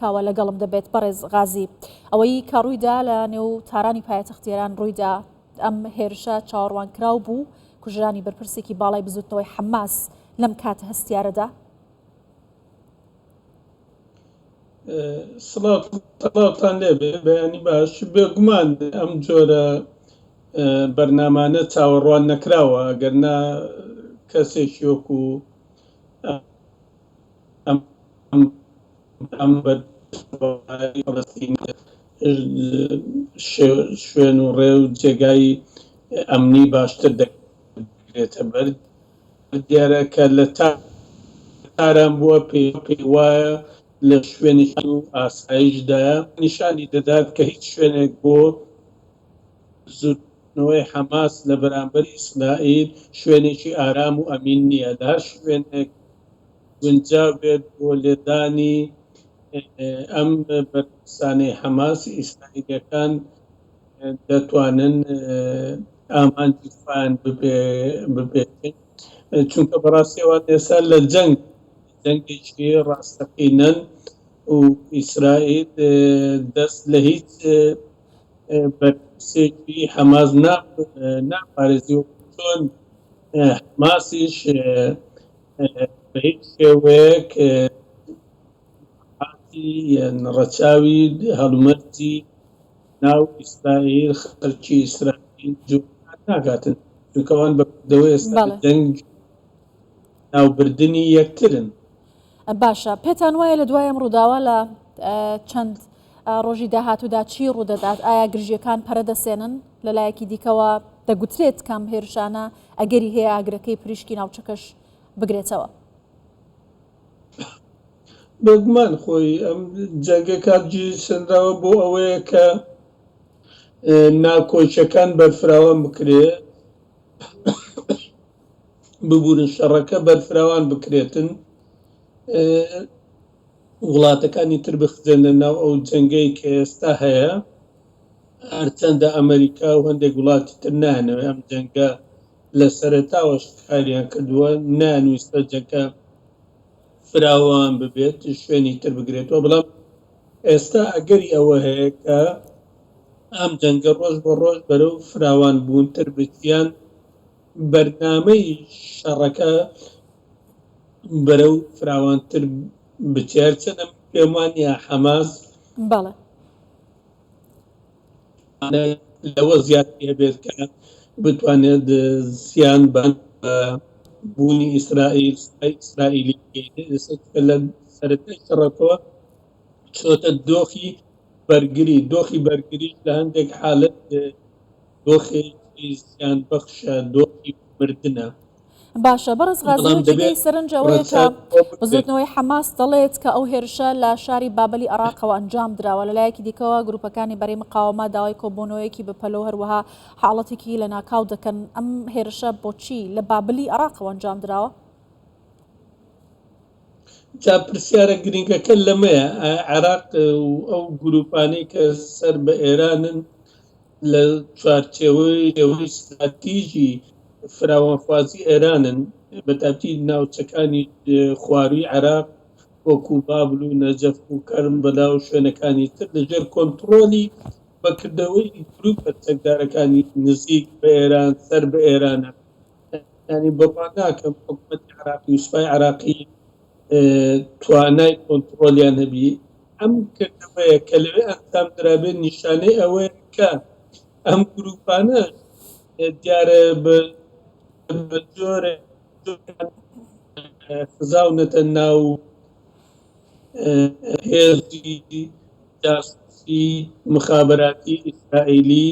کاوە لەگەڵم دەبێت بەڕێز غازی ئەوەی کە ڕوویدا لە نێو تارانی پایتەختی ئێران ڕوویدا ئەم هێرشە چاوەڕوانکراو بوو کوژرانی بەرپرسێکی باڵای بزوتنەوەی حەماس لەم کاتە هەستیارەدا. سڵاوتان لێبێ بەیانی باش بێگومان ئەم جۆرە بەرنامانە چاوەڕوان نەکراوە ئەگەرنا کەسێکی وەکو ئەم شوێن و ڕێ و جێگای ئەمنی باشتر دەکرێتە بەر دیارەکە لە تاران بووە پێی وایە لە شوێنێکی و ئاسایشدایە نیشانی دەدات کە هیچ شوێنێک بۆ زوتنەوەی حەماس لە بەرامبەر ئیسرائیل شوێنێکی ئارام و ئەمین نییە. لە هەر شوێنێک گونجاو بێت بۆ لێدانی ئەم بەرپرسانەی حەماس ئیسرائیلیەکان دەتوانن ئامانجی خۆیان ببێتن، چونکە بەڕاستیەوە ئێستا لە جەنگێکی ڕاستەقینەن و ئیسرائیل دەست لە هیچ بەرپرسێکی حەماس ناپارێزی و چۆن حەماسیش بە هیچ شێوەیەک ڕەچاوی هەڵومەرجی ناو ئیسرائیل خەڵکی ئیسرائیل جوان ناکاتن، چونکەوان بەکردەوەی ئێستا جەنگ ناوبردنی یەکترن. باشە پێتان وایە لە دوای ئەم ڕووداوە لە چەند ڕۆژی داهاتوودا چی ڕوودەدات؟ ئایا گرژیەکان پەرە دەسێنن لەلایەکی دیکەوە دەگوترێت کام هێرشانە ئەگەری هەیە ئاگرەکەی پریشکی ناوچەکەش بگرێتەوە؟ بەگومان خۆی ئەم جەنگە کاتجی سندراوە بۆ ئەوەیە کە ناکۆچەکان بەرفراوان بکرێت ببوورن شەڕەکە بەرفراوان بکرێتن، وڵاتەکانی تر بخزێنە ناو ئەو جەنگەی کە ئێستا هەیە، هەرچەندە ئەمریکا و هەندێک وڵاتی تر نانەوێ ئەم جەنگە لە سەرەتاوەش خاریان کردووە، نانویستە جەنگە فراوان ببێت شوێنی تر بگرێتەوە، بەڵام ئێستا ئەگەری ئەوە هەیە کە ئەم جەنگە ڕۆژ بە ڕۆژ بەرەو فراوان بوونتر بچیان بەرنامەی شەڕەکە بەرەو فراوانتر بچێت. چەندە پێم وانە حەماس لەوە زیاتر هەبێت کە بتوانێت زیان بە بوونی ئیسرائیلی لە سەرەتای شەڕەکەوە چۆتە دۆخی بەرگریش لە هەندێک حالت دۆخێکی زیان بەخشە، دۆخی مردنە. باشە بەڕێز غازی سەرنجەوەیە کە بزوتنەوەی حەماس دەڵێت کە ئەو هێرشە لە شاری بابلی عێراقەوە ئەنجام درراوە، لەلایەکی دیکەوە گروپەکانی بەرەی مقاومە داوای کۆبوونەوەیەکی بپەلەوە هەروەها حاڵەتێکی لە ناکاو دەکەن. ئەم هێرشە بۆچی لە بابلی عێراقەوە ئەنجام درراوە؟ جا پرسیارە گرنگەکە لەمەیە عێراق و ئەو گروپانەی کە سەر بە ئێرانن لە چوارچێوەی استراتیژی فراوانخوازی ئێرانن، بەتابەتی ناوچەکانی خواروی عێراق وەکو بابل و نەجەف و کەرم بەلاو شوێنەکانی تر لەژێر کۆنتڕۆلی بەکردەوەی گروپە چەکدارەکانی نزیک بە ئێران سەر بە ئێرانە. ینی بەڵان ناکەم حکوومەتی عێراقی و سوپای عێراقی توانای کۆنتڕۆلیان هەبی. ئەم کردەوەیە کە لەوێ ئەنجام درابێت نیشانەی ئەوەیە کە ئەم گروپانە دیارە بە جۆرە خزاونەتە ناو هێزی جاسوسی مخابراتی ئیسرائیلی،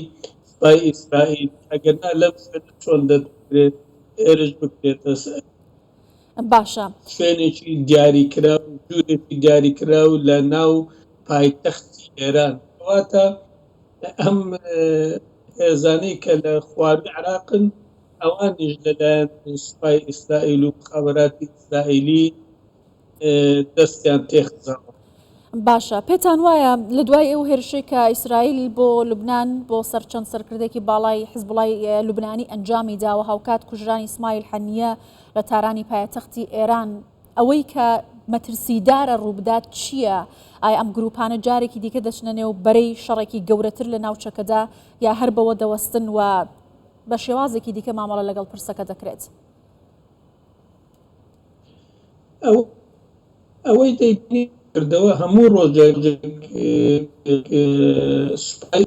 سوپای ئیسرائیل، ئەگەرنا لەم شوێنە چۆن دەدرێت ئێرش بکرێتە باشە شوێنێکی دیاریکرا و جوورێکی دیاریکرا و لە ناو پایتەختی ئێران. کەواتە ئەم هێزانەی کە لە خواروی عێراقن ئەوانیش لەلایەن سوپای ئیسرائیل و مخابراتی ئیسرائیلی دەستیان تێخزاوە. باشە پێتان وایە لە دوای ئەو هێرشەی کە ئیسرائیل بۆ لوبنان بۆ چەند سەرکردێکی باڵای حیزبوڵای لوبنانی ئەنجامی داوە هاوکات کوژرانی ئیسماعیل حەنیە لە تارانی پایتەختی ئێران، ئەوەی کە مەترسیدارە ڕووبدات چییە؟ ئایا ئەم گروپانە جارێکی دیکە دەچنە نێو بەرەی شەڕێکی گەورەتر لە ناوچەکەدا یا هەر بەوە دەوەستن و بە شێوازێکی دیکە مامەڵە لەگەڵ پرسەکە دەکرێت؟ ئەوەی دەیبینی کردەوە هەموو ڕۆژێک سوپای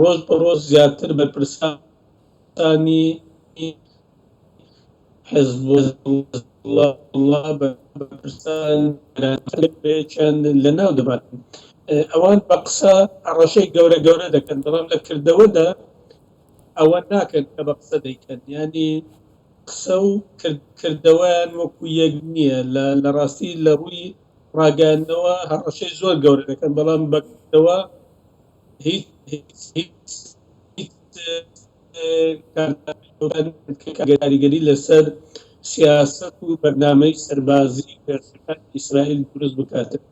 ڕۆژ بە ڕۆژ زیاتر بە پرسانی حزب الله بەپرسان چەند لەناو دەباتن ئەوان بە قسە ڕەشەی گەورە گەورە دەکەن بەڵام لە کردەوەدا ئەوە ناکەن کە بە قسە دەیکەن ینی قسە و کردەوەیان وەکو یەک نییە لە ڕاستی لە ڕووی ڕاگەاندنەوە هەر ڕەشەی زۆر گەورە دەکەن بەڵام بەکردەوە کاریگەری لەسەر سیاست و بەرنامەی سەربازی ئیسرائیل دروست بکاتن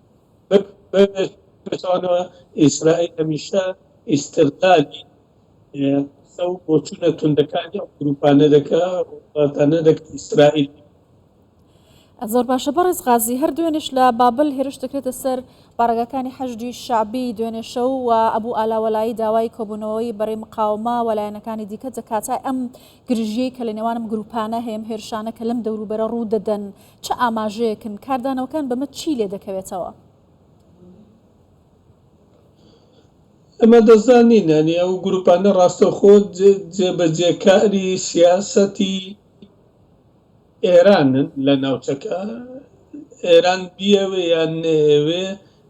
بەوانەوە ئیسرائیل هەمیشە ئیستردالی قسە و بۆچوونە توندەکانی ئەو گروپانە دەکاتانە دەکات ئیسرائیل. زۆر باشە بەڕێز غازی هەر دوێنێش لە بابل هێرش دەکرێتە سەر بارگەکانی حەشدی شعبی دوێنێ شەو و ئەبوو ئالاوەلایی داوای کۆبوونەوەی بەڕێ مقاومە وەلایەنەکانی دیکە دەکاتای ئەم گرژیەی کە لە نێوانم گروپانە هەیەم هێرشانە کە لەم دەوروبەرە ڕوو دەدەن چه ئاماژەیەکن کاردانەوەکان بەمە چی لێ دەکەوێتەوە؟ ئەمە دەزانین ئەنی ئەو گروپانە ڕاستەوخۆ جێبەجێکاری سیاسەتی ئێرانن لە ناوچەکە ئێران بیەوێ یان نەوێ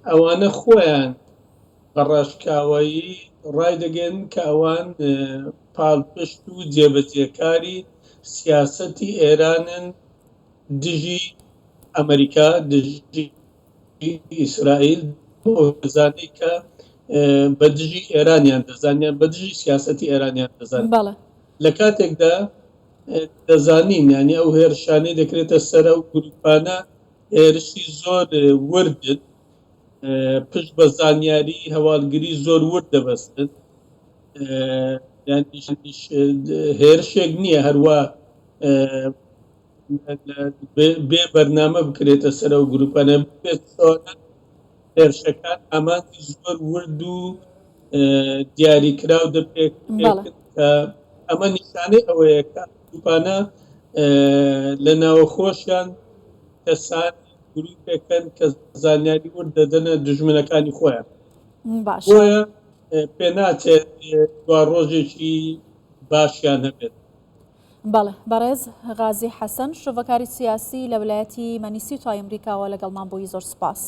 ئەوانە خۆیان بەڕاشکاوایی ڕای دەگەن کە ئەوان پاڵپشت و جێبەجێکاری سیاسەتی ئێرانن دژی ئەمریکا دژی ئیسرائیل دەزانی کە بە دژی ئێرانیان دەزانیان بە دژی سیاسەتی ئێرانیان دەزانن لە کاتێکدا دەزانین ینی ئەو هێرشانەی دەکرێتە سەر ئەو گروپانە هێرشی زۆر وردن پشت بە زانیاری هەواڵگری زۆر ورد دەبەستن هێرشێک نییە هەروە بێ بەرنامە بکرێتە سەر ئەو گروپانە هێرشەکان ئامانجی زۆر ورد و دیاریکراو دەبێت ئەمە نیشانەی ئەوەیە کە گروپانە لە ناوەخۆشیان کەسان گروپێکن کە زانیاری ورد دەدەنە دژمنەکانی خۆیان بۆیە پێ ناچێت دوا ڕۆژێکی باشیان هەبێت. بەڵێ بەڕێز غازی حەسەن شۆڤەکاری سیاسی لە ویلایەتی مەنیسیتۆ ئەمریکاوە لەگەڵمان بووی زۆر سوپاس.